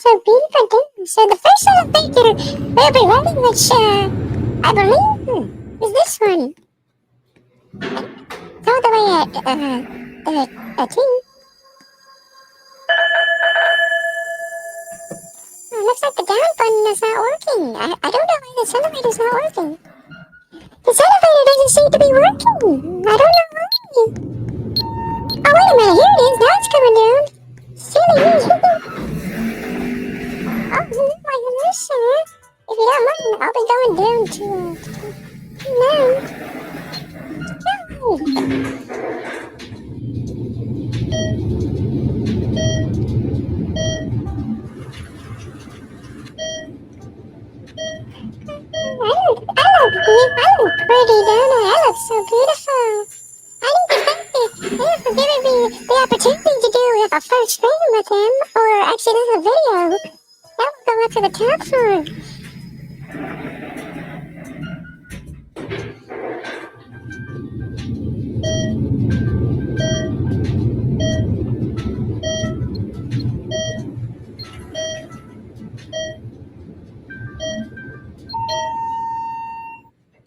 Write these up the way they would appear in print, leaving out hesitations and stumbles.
so beautiful too. So the first elevator we'll be riding, which I believe is this one. It's all the way at 2. Oh, looks like the down button is not working. I don't know why this elevator's not working. This elevator doesn't seem to be working. I don't know why. Oh, wait a minute. Here it is. Now it's coming down. Silly me. Oh, my goodness. If you don't mind, I'll be going down to 9. I look pretty, don't I? I look so beautiful. I need to thank him for giving me the opportunity to do a first stream with him, or actually this is a video. That will go up to the top floor.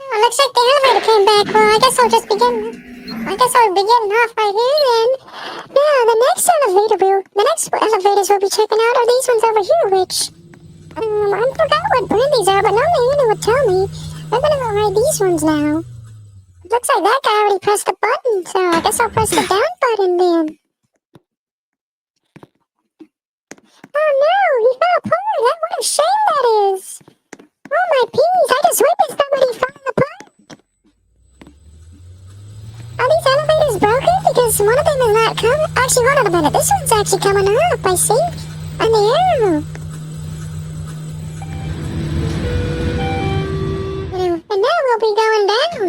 Oh, looks like the elevator came back. Well, I guess I'll be getting off right here then. Now, the next elevators we'll be checking out are these ones over here, which, I forgot what brand these are, but normally Anna would tell me. We're gonna go ride these ones now. It looks like that guy already pressed the button, so I guess I'll press the down button then. Oh no, he fell apart. What a shame that is. Oh my peas, I just witnessed somebody falling apart. Are these elevators broken? Because one of them is not coming. Actually, hold on a minute. This one's actually coming up, I see. On the arrow. And now we'll be going down.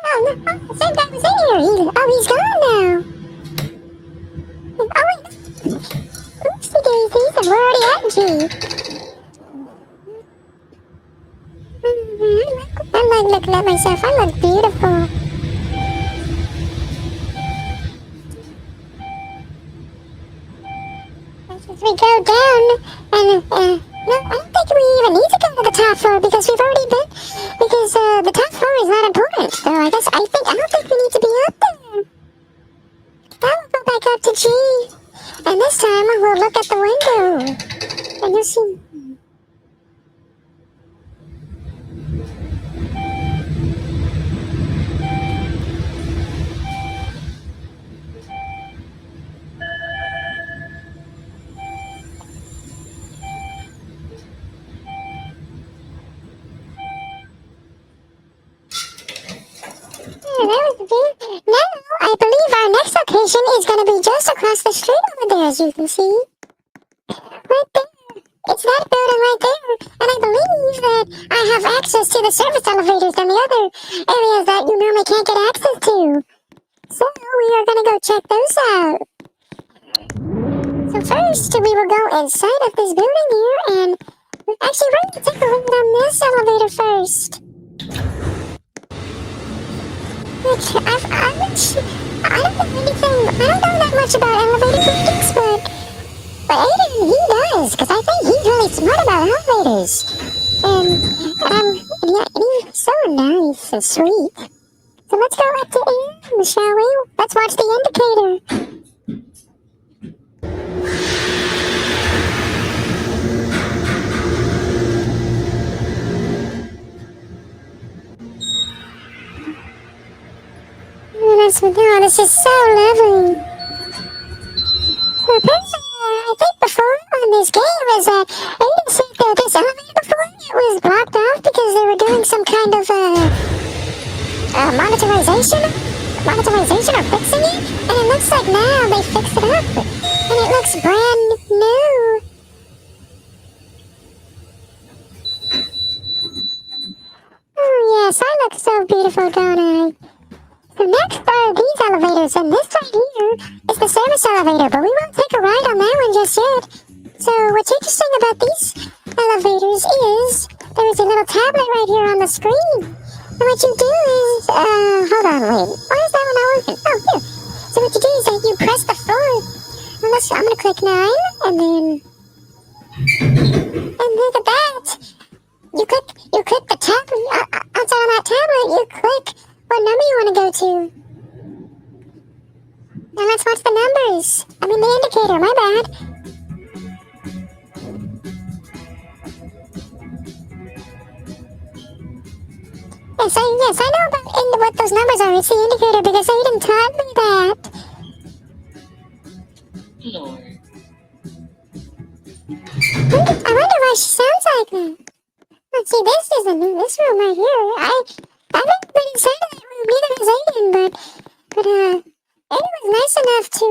Oh, no. Oh, the same guy was in here. He's gone now. Oh, wait. Oopsie daisies, and we're already at G. I like looking at myself. I look beautiful. As we go down, and no, I don't think we even need to go to the top floor because we've already been. Because the top floor is not important. So I don't think we need to be up there. Now we'll go back up to G, and this time we'll look at the window, and you'll see. Now, I believe our next location is going to be just across the street over there, as you can see. Right there. It's that building right there. And I believe that I have access to the service elevators and the other areas that you normally can't get access to. So, we are going to go check those out. So first, we will go inside of this building here, and actually, we're going to take a look on this elevator first. Which, I don't know that much about elevator buildings, but Aiden, he does, because I think he's really smart about elevators. And he's so nice and sweet. So let's go up to him, shall we? Let's watch the indicator. This is so lovely. So apparently, I think before on this game is that Aiden said that this elevator before it was blocked off because they were doing some kind of monetization or fixing it, and it looks like now they fixed it up, and it looks brand new. Oh yes, I look so beautiful, don't I? So next are these elevators, and this right here is the service elevator, but we won't take a ride on that one just yet. So what's interesting about these elevators is there is a little tablet right here on the screen. And what you do is, hold on, wait. Why is that one not working? Oh, here. So what you do is that you press the floor. And I'm gonna click 9, and then look at that. You click the tab outside on that tablet. You click what number you want to go to. Now let's watch the numbers. I mean the indicator. My bad. Yes, I know about what those numbers are. It's the indicator because Aiden taught me that. Lord. I wonder why she sounds like that. Let's see, this room right here. I've never been inside of that room, neither has Aiden, but Aiden was nice enough to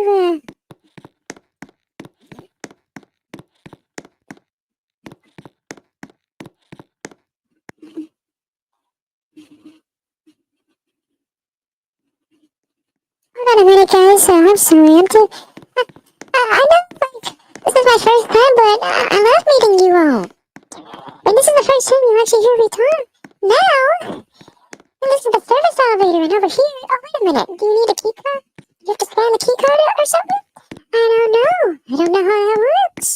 hold on a minute, guys. I'm sorry. I know, like, this is my first time, but I love meeting you all. And this is the first time you actually hear me talk. Now, and this is the service elevator, and over here, oh, wait a minute. Do you need a key card? You have to scan the key card or something? I don't know. I don't know how that works.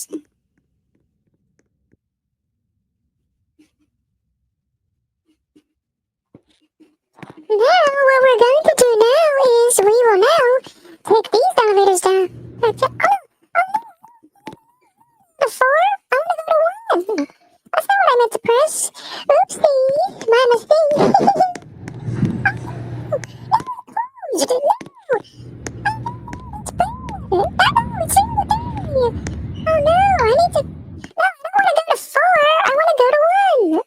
Now, what we're going to do now is we will now take these elevators down. That's it. Oh, the 4? I want to go to 1. That's not what I meant to press. Oopsie. My mistake. You didn't know. It's bad. Oh, it's in the day. Oh, no. I need to... No, I don't want to go to 4. I want to go to 1.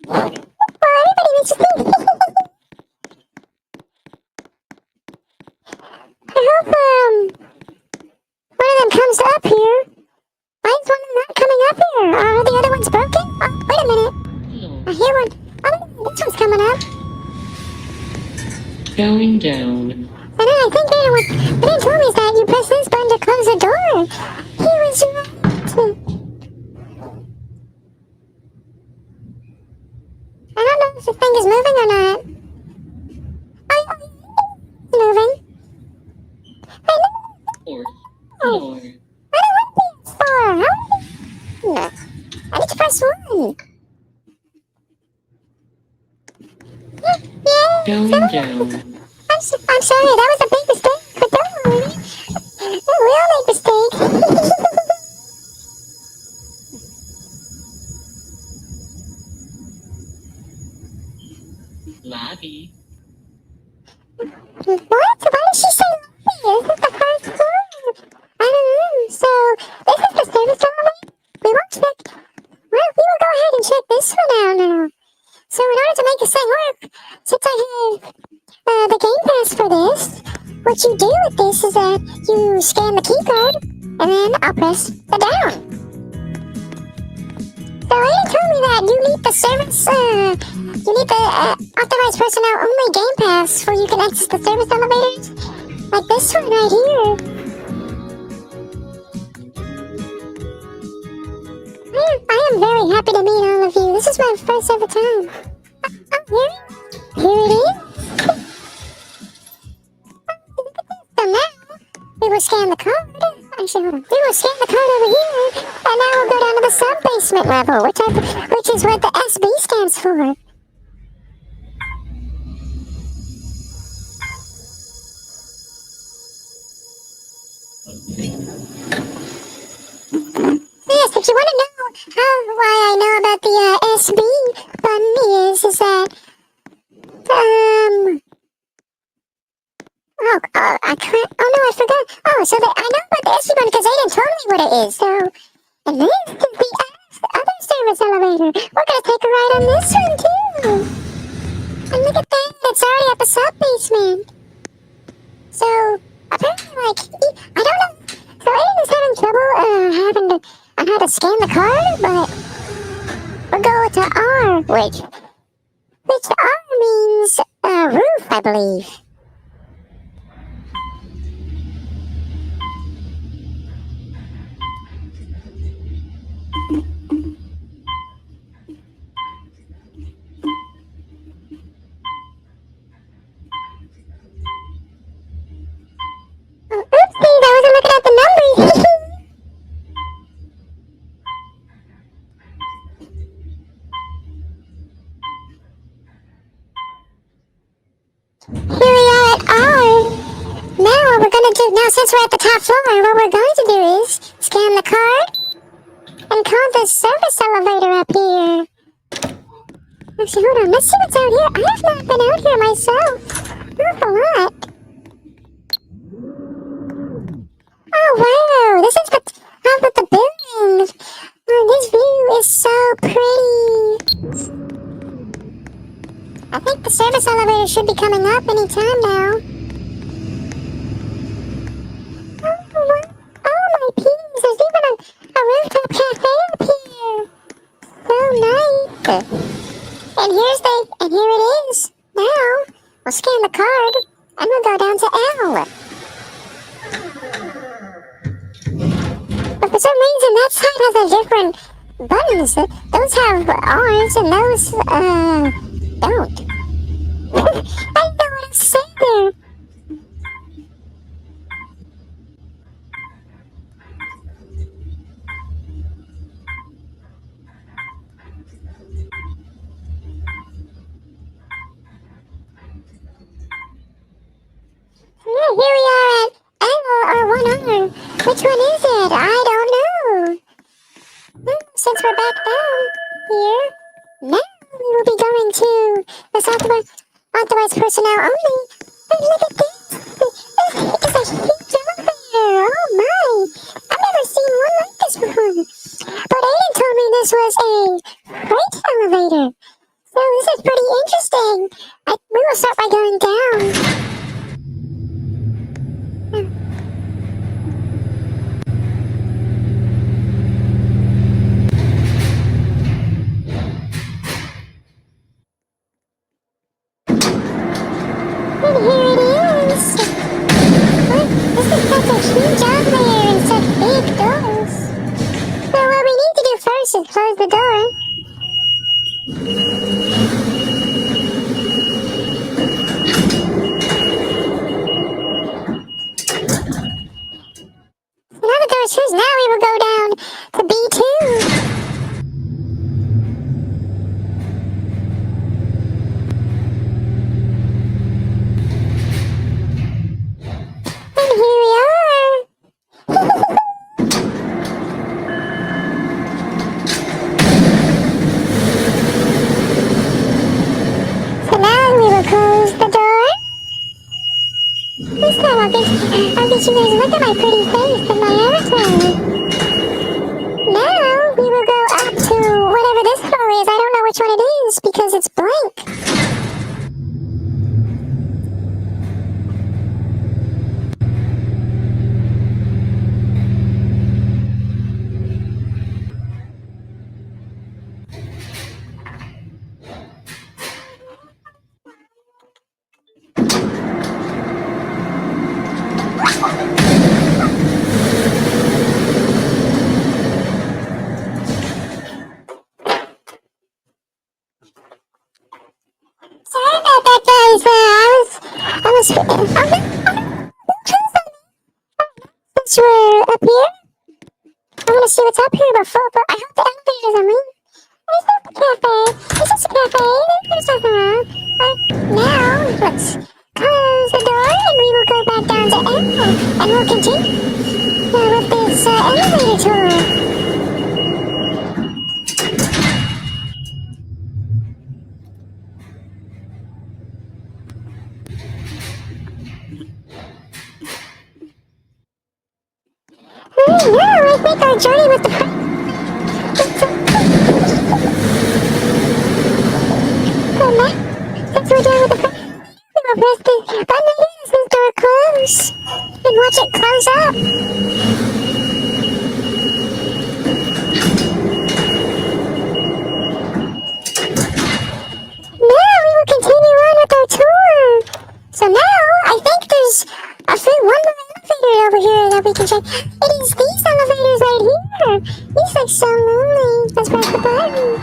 Well, everybody needs to think. I hope, one of them comes up here. Why is one not coming up here? Are the other ones broken? Oh, wait a minute. I hear one. Oh, this one's coming up. Going down. And then I think Aiden told me is that you press this button to close the door. He was right. I don't know if the thing is moving or not. Oh, it's moving. Hey, Fourth no. floor. I don't want to be at 4. I want to be... No. I need to press 1. Yeah. Going down. I'm sorry, that was a big mistake, but don't worry. We all make mistakes. Lobby. What? Why did she say lobby? This is the first floor. I don't know. So, this is the service elevator. We won't check. Well, we will go ahead and check this one out now. So, in order to make this thing work, since I have the Game Pass for this, what you do with this is that you scan the key card, and then I'll press the down. So Aiden told me that you need the service, you need the authorized personnel only Game Pass before you can access the service elevators, like this one right here. I am very happy to meet all of you. This is my first ever time. Here it is. So now, we will scan the card. Actually, hold on. We will scan the card over here, and now we'll go down to the sub-basement level, which is what the SB stands for. Yes, if you want to know why I know about the SB button is that, I can't, oh no, I forgot. Oh, so I know about the SB button because Aiden told me what it is, so, and this is the other service elevator. We're gonna take a ride on this one too. And look at that, it's already at the sub-basement. So, apparently, like, I don't know, so Aiden is having trouble, on how to scan the card, but we'll go to R, which R means, roof, I believe. Oh, oopsie, I wasn't looking at a service elevator up here. Actually, hold on. Let's see what's out here. I have not been out here myself. Not a lot. Oh, wow. This is the top of the building. Oh, this view is so pretty. I think the service elevator should be coming up any time now. Oh my peas, there's even a rooftop cafe up here. So nice. And here it is. Now, we'll scan the card, and we'll go down to L. But for some reason, that side has a different buttons. Those have R's, and those, don't. I don't know what to say there. Yeah, here we are at L or 1R. Which one is it? I don't know. Well, since we're back down here, now we will be going to this authorized personnel only. And look at this. It's a huge elevator. Oh my. I've never seen one like this before. But Aiden told me this was a freight elevator. So this is pretty interesting. We will start by going down. And here it is. What? This is such a huge elevator and such big doors. So what we need to do first is close the door. So now the door is closed. Now we will go down to B2. And here we are. So now we will close the door. This time I'll get you guys a look at my pretty face and my avatar. Now we will go up to whatever this floor is. I don't know which one it is because it's blank. Sorry about that, guys. I was since we're up here, I want to see what's up here before, but I hope the elevators are moving. It's not the cafe. It's just a cafe. There's nothing wrong. Now, let's close the door and we will go back down to L and we'll continue with this elevator tour. Now, I think our journey with the since we're done with the we will press the button here that says door close and watch it close up. Now we will continue on with our tour. So now I think there's a one more elevator over here that we can check. It is these elevators right here. These look so lonely. Let's press the button.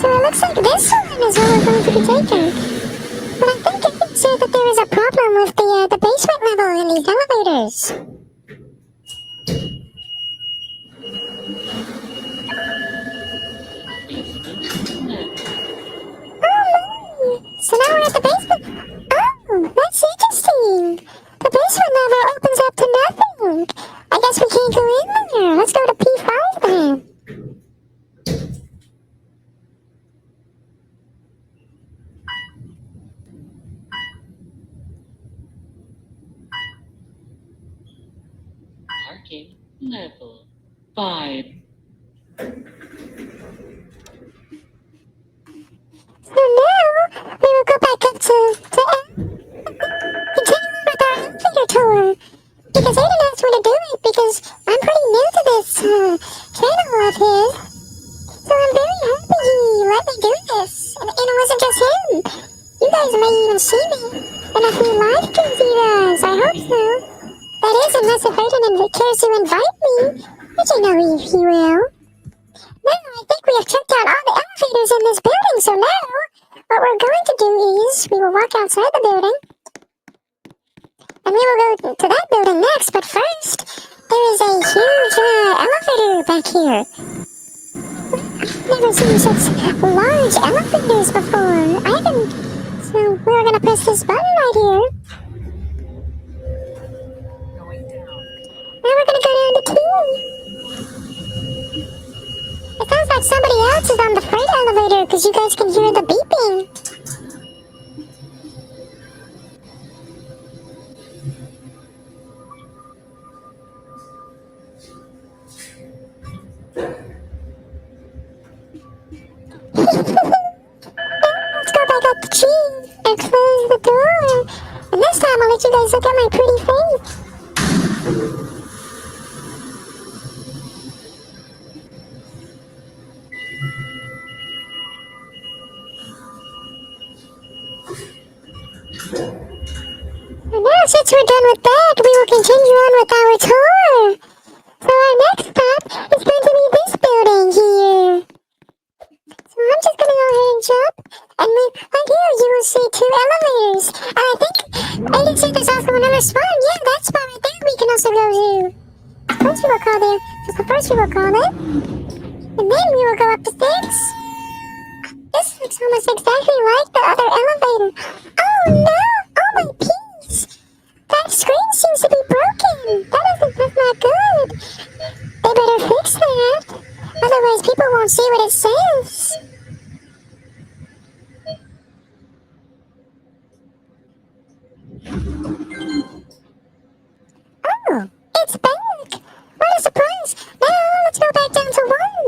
So it looks like this one is where we're going to be taken. But I think it can say that there is a problem with the basement level in these elevators. So now we're at the basement. Oh, that's interesting. The basement level opens up to nothing. I guess we can't go in there. Let's go to P5 then. 5. So now we will go back up to continue on with our elevator tour. Because Aiden asked me to do it because I'm pretty new to this channel of his. So I'm very happy he let me do this. And it wasn't just him. You guys may even see me in a few live streams he does. I hope so. That is, unless if Aiden cares to invite me, which I know he will. Now, I think we have checked out all the elevators in this building, so now, what we're going to do is, we will walk outside the building, and we will go to that building next, but first, there is a huge elevator back here. I've never seen such large elevators before. So we're gonna press this button right here. Now we're gonna go down to 2. It sounds like somebody else is on the freight elevator because you guys can hear the beeping. Let's go back up the tree and close the door. And this time I'll let you guys look at my pretty face. And now since we're done with that, we will continue on with our tour. So our next stop is going to be this building here. So I'm just going to go ahead and jump. And right here you will see 2 elevators. And I think Aiden said there's also another spot. Yeah, that spot right there we can also go to. First we will call there. So first we will call it. And then we will go up the stairs. This looks almost exactly like the other elevator. Oh no! Oh my peace! That screen seems to be broken. That's not good. They better fix that. Otherwise people won't see what it says. Oh, it's back. What a surprise. Now let's go back down to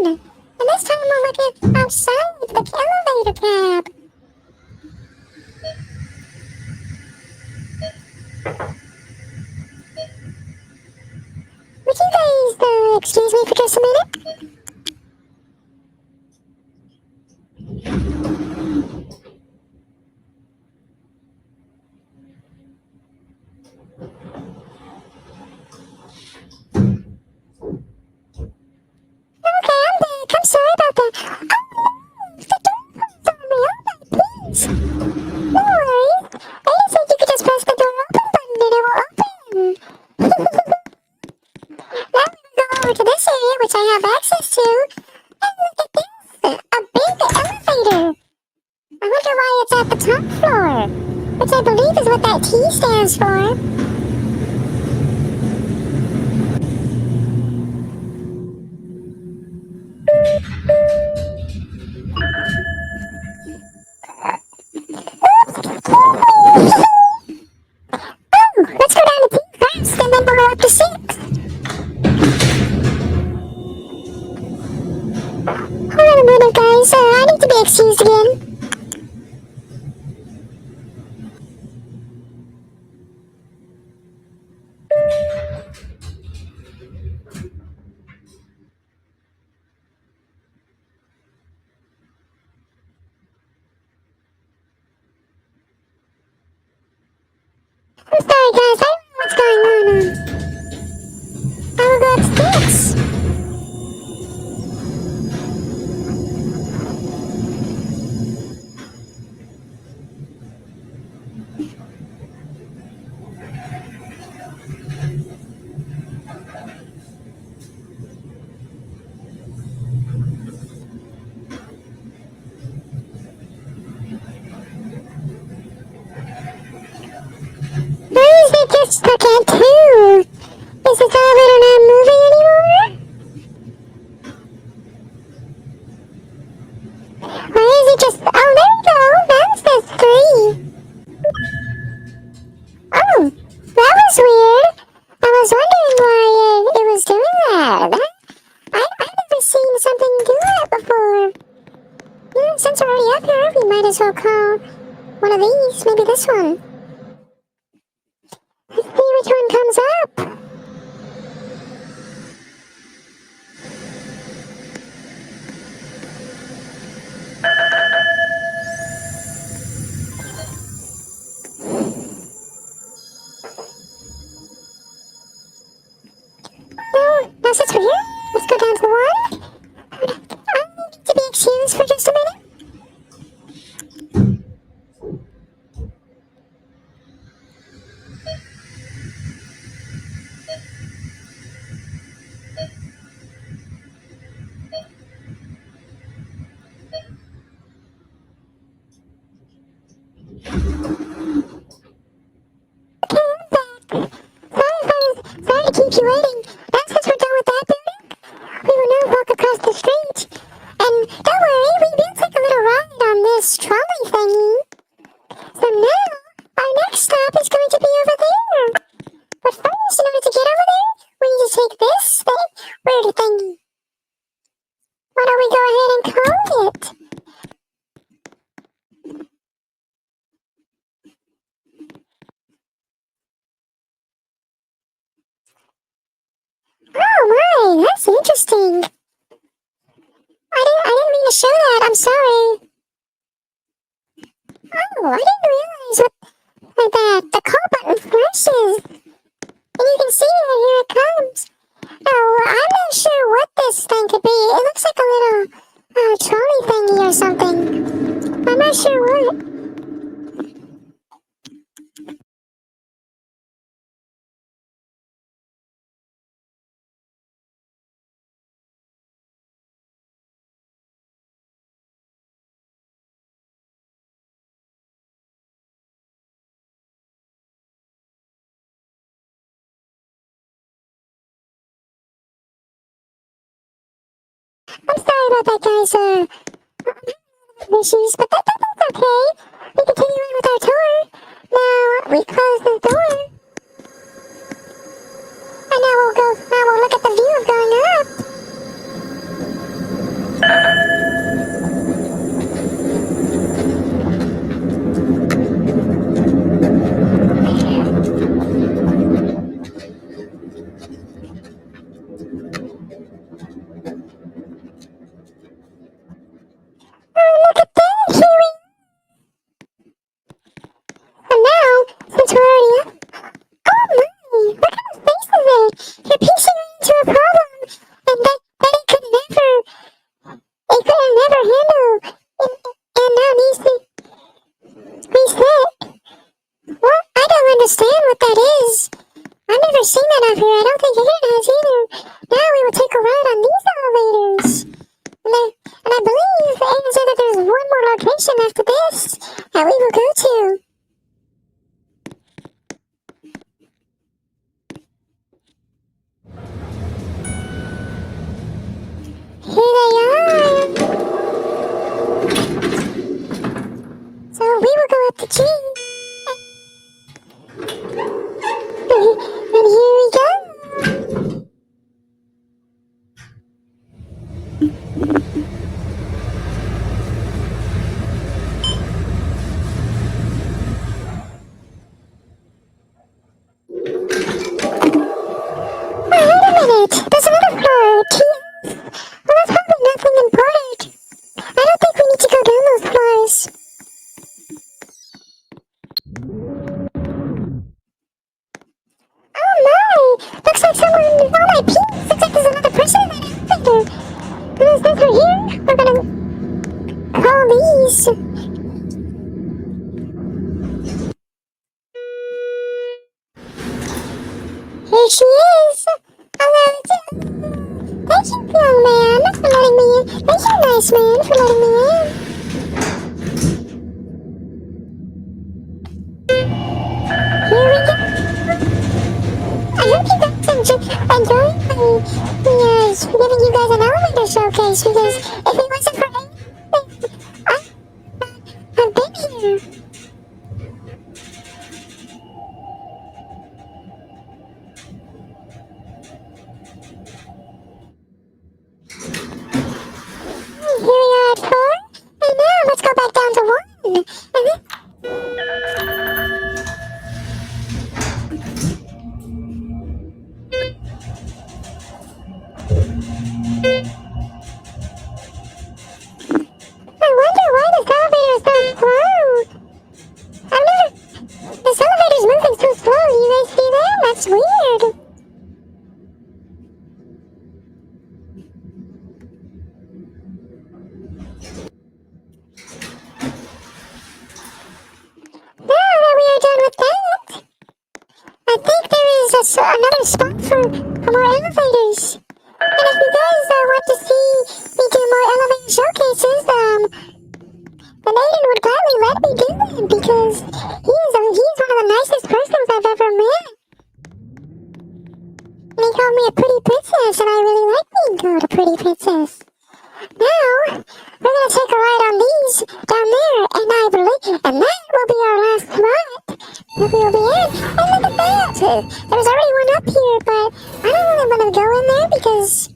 1. And this time we'll look at outside the elevator cab. Would you guys excuse me for just a minute? Okay, I'm back. I'm sorry about that. Oh, the door closed on me. Oh my please. No worries. I said you could just press the door open button and it will open. Now we can go over to this area, which I have access to. And look at this. A big elevator. I wonder why it's at the top floor. Which I believe is what that T stands for. Oh, let's go down to 2 first, and then we'll go up to 6. Hold on a minute, guys. I need to be excused again. I'm sorry, guys. I don't know what's going on. I will go upstairs. Why is it just stuck at 2? Is this elevator not moving anymore? Why is it just... Oh, there we go. Now it says 3. Oh, that was weird. I was wondering why it was doing that. also call one of these. Maybe this one. Let's see which one comes up. No, since we're here, let's go down to the water. I need to be excused for just a minute. Sorry to keep you waiting. Now since we're done with that building, we will now walk across the street. And don't worry, we will take a little ride on this trolley thingy. So now, our next stop is going to be over there. But first, in order to get over there, we need to take this weird thingy. Why don't we go ahead and call it? Oh my, that's interesting. I didn't mean to show that. I'm sorry. Oh, I didn't realize that the call button flashes. And you can see it. Here it comes. Oh, I'm not sure what this thing could be. It looks like a little trolley thingy or something. I'm not sure what. I'm sorry about that, guys. Issues, but that's okay. We continue on with our tour. Now we close the door, and now we'll look at the view of going up. Oh, look at that! Here we And now, since we're already up, oh my! Look at his face of it! You're piecing it into a problem, and that it could never handle, and now needs to reset. What? I don't understand what that is. I've never seen that out here. I don't think Aaron has either. Now we will take a ride on these elevators. And I believe Aaron said that there's one more location after this that we will go to. Here they are. So we will go up the G. And here we go. Oh, wait a minute. There's another floor. Well, that's probably nothing important. I don't think we need to go down those floors. Oh my! Looks like someone. Oh my peeps! Looks like there's another person in that elevator. And since we're here, we're gonna call these. Here she is. Hello, thank you, young man, for letting me in. Thank you, nice man, for letting me in. Here we go. I hope you guys enjoying me giving you guys an elevator showcase, because if it wasn't for anything, I would not have been here. Here we are at 4, and now let's go back down to 1. I wonder why this elevator is so slow. I've never... This elevator's moving so slow. You guys see that? That's weird. Now that we are done with that, I think there is another spot for more elevators. And if you guys want to see me do more elevator showcases, then Aiden would gladly let me do them because he's one of the nicest persons I've ever met. And he called me a pretty princess, and I really like being called a pretty princess. Now, we're gonna take a ride on these down there, and that will be our last spot that we will be in. And look at that! There's already one up here, but I don't really want to go in there because...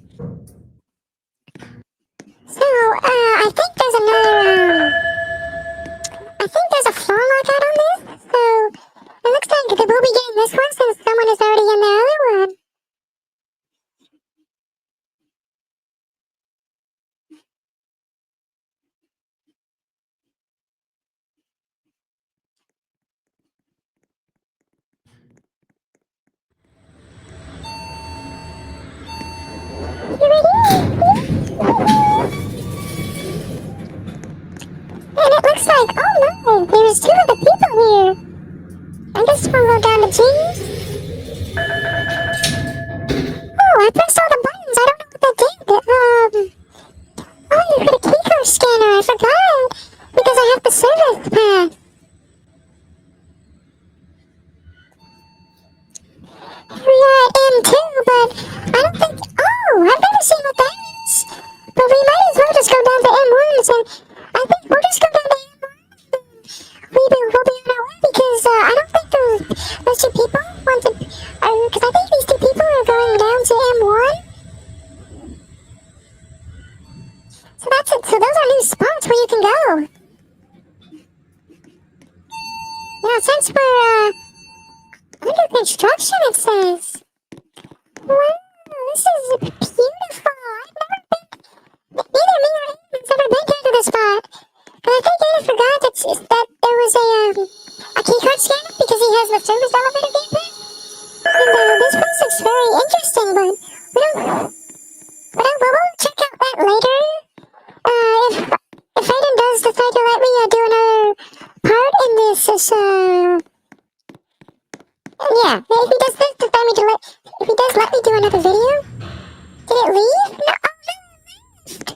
So, I think there's a floor lockout on this, so it looks like we'll be getting this one since someone is already in the other one. You ready? And it looks like, oh no, there's two other people here. I guess we'll go down to G. Oh, I pressed all the buttons. I don't know what that did. Oh, you put a keycode scanner. I forgot. Because I have the service pass. We are at M2, but I don't think... Oh, I've never seen what that is. But we might as well just go down to M1. So I think we'll just go down to M1. We'll be on our way because I don't think those two people want to... Because I think these two people are going down to M1. So that's it. So those are new spots where you can go. Now, since we're under construction, it says. Wow, this is beautiful. Neither me or him has ever been here to this spot. But I think I forgot that there was a keycard scanner because he has the service elevator gameplay. And this place looks very interesting, but we'll check out that later. If Aiden does decide to let me do another part in this, yeah, if he does let me do another video. Did it leave? No, oh no, it left.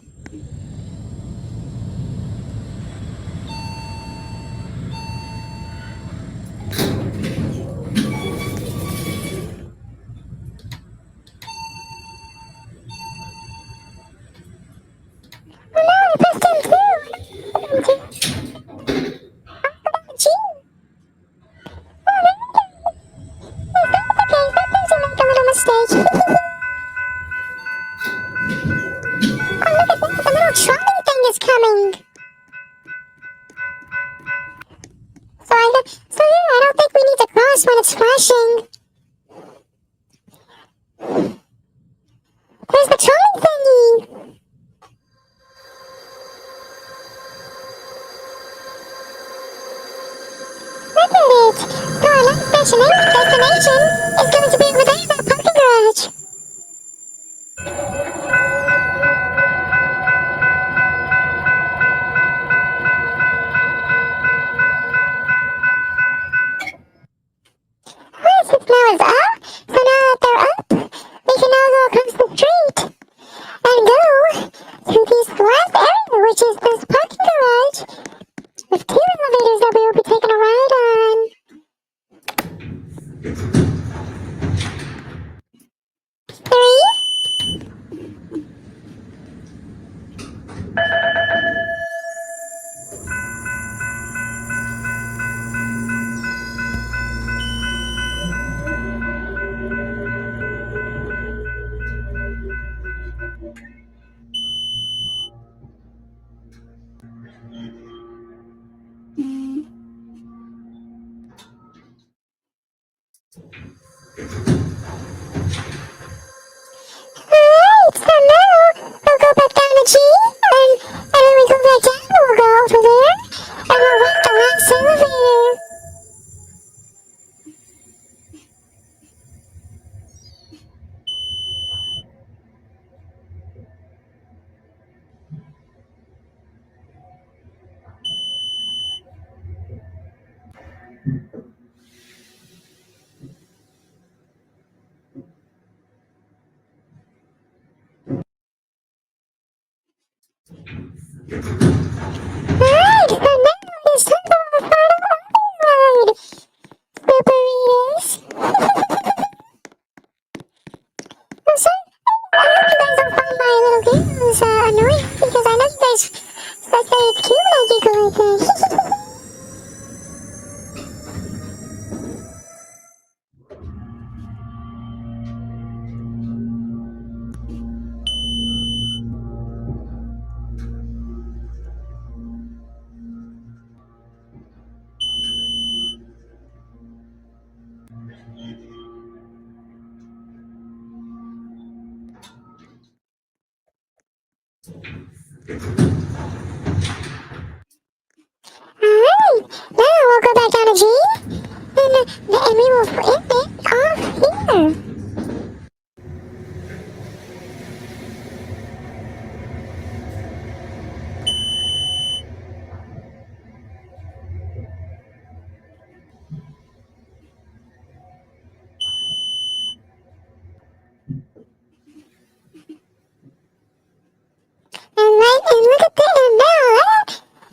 Oh no, I pressed him too. Gee. Oh no. Sometimes I make a little mistake. Oh, look at that. The little trolley thing is coming. So yeah, I don't think we need to cross when it's flashing. There's the trolley thingy. Look at it. So our next destination is going to be over there, that parking garage. Well, since now it's up, so now that they're up, we can now go across the street and go to this last area, which is this parking garage with two elevators that we will be taking a ride on. Alright, so now it's time for our final ride. Spooperitas. I'm sorry. I hope you guys don't find my little giggles annoying because I know you guys say it's cute when I giggle like that. Alright, now we'll go back down to G, and we will end it off here. Alright, and look at that, and now,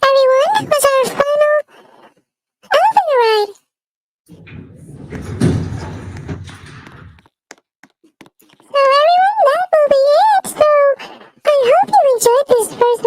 everyone, that was our final elevator ride. So everyone, that will be it. So I hope you enjoyed this first